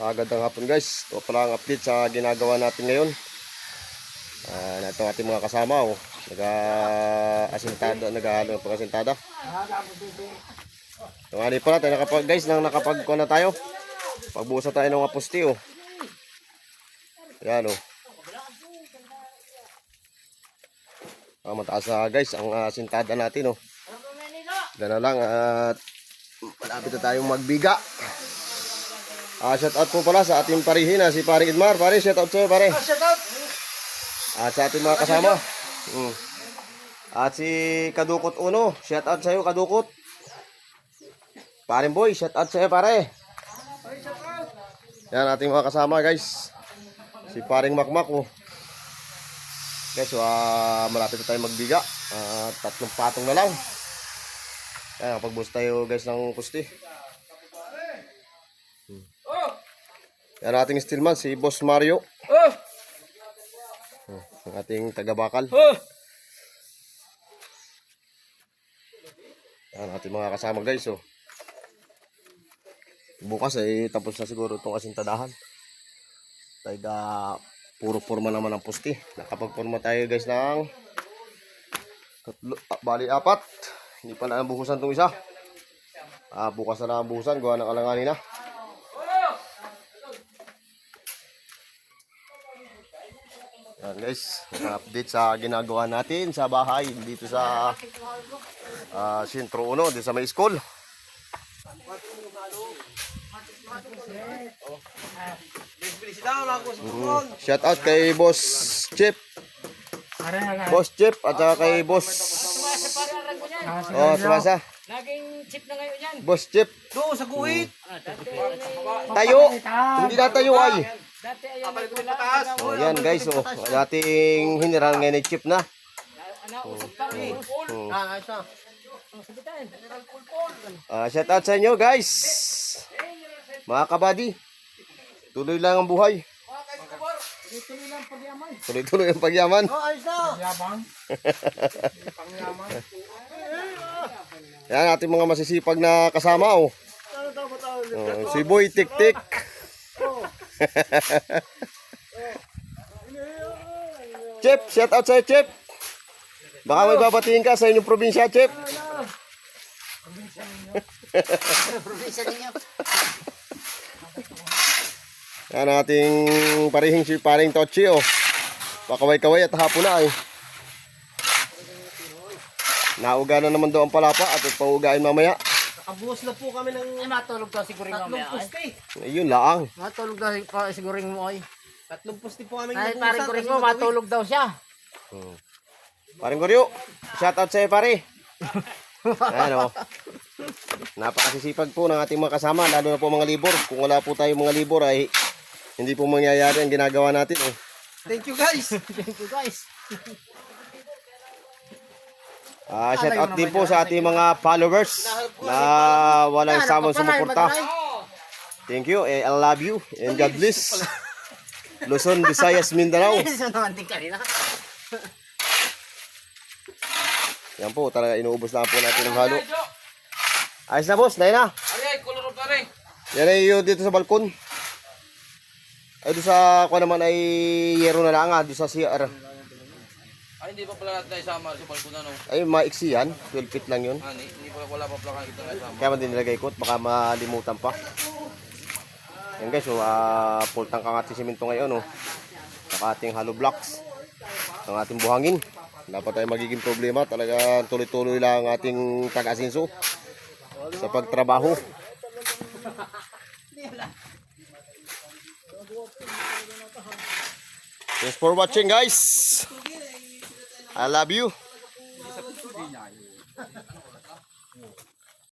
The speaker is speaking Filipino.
Magandang hapon guys. Ito pala ang update sa ginagawa natin ngayon. Ito ating mga kasama. Nag-asintada, nag-ahalo ng pag-asintada. Yung ani pala tayo nakapag guys, nang nakapagkuha na tayo. Pagbusa tayo ng mga pusti oh. Yan oh. Mataas guys ang asintada natin oh. Gana lang at malapit na tayong magbiga. Shout out po pala sa ating parihin si Paring Idmar. Pare, shout out sa'yo pare. Shout out. At sa ating mga kasama. At si Kadukot Uno, shout out sa'yo Kadukot. Paring Boy, shout out sa'yo pare. Yan ating mga kasama guys. Si Paring Makmak oh. Guys, malapit na tayo magbiga. 3 patong na lang. Yan, pagbuhos tayo guys ng pusti. Yan ating stillman, si Boss Mario. Ang ating taga-bakal. Yan ating mga kasama guys. Oh. Bukas tapos na siguro itong asintadahan. Puro forma naman ang pusti. Nakapag-forma tayo guys ng bali 4. Hindi pa na buhusan itong isa. Bukas na ang buhusan. Gawa ng alanganin na. Yan guys, update sa ginagawa natin sa bahay dito sa Sentro 1, dito sa may school. Shout out kay Boss Chip. Boss Chip at saka kay Boss Tumasa. Laging chip na ngayon yan. Boss Chip. Doon sa guhit. Tayo. Hindi na tayo ay. Dati ayan nagpataas. Oh, yan guys, oh. Dating hiniral ngayon ay chip na. Nausap pa rin. Ito. Shout out sa inyo guys. Mga kabady. Tuloy lang ang buhay. Tuloy lang pagyaman. Tuloy-tuloy ang pagyaman. Ayos na. Pagyabang. Pangyaman. Yan ating mga masisipag na kasama oh. Si Boy Tik-Tik. Chip, shout out sa'yo Chip. Baka may babatiin ka sa inyong probinsya Chip. Probinsya ninyo. Yan ating parihing si Paring Tochi oh. Pakaway-kaway at hapon na Nauga na naman daw ang palapa at paugain mamaya. Nakabuhos na po kami ng matulog daw siguro mamaya. 3 pusti. Ayun laang. Matulog daw siguro mo ay. 3 pusti po kami ay parang ko rin mo matulog daw siya. Paring Goryo, shout out sa'yo pare. Ano? Napakasisipag po ng ating mga kasama, lalo na po mga libor. Kung wala po tayong mga libor ay hindi po mangyayari ang ginagawa natin oh. Thank you guys. Thank you guys. Shout out din po sa ating mga followers na walang samang sumuporta. Thank you, I love you, and God bless. Luzon, Visayas, Mindanao. Yan po, talaga inuubos na po natin ng halo. Ayos na boss, dahil na. Yan ay dito sa balkon. Ay doon sa kuha naman ay yero na lang doon sa CR. Ay, hindi pa pala natin isama sa balkon ano. Ay, maiksi yan. 12 feet lang yun. Hindi pa wala pa pala kita na isama. Kaya man din nilagay ko, baka malimutan pa. Yan guys, so, full tank ang ating simento ngayon. Oh. Saka ating hollow blocks. Ang ating buhangin. Wala pa tayo magiging problema. Talaga tuloy-tuloy lang ang ating tag-asinso sa pagtrabaho. Thanks for watching guys. I love you.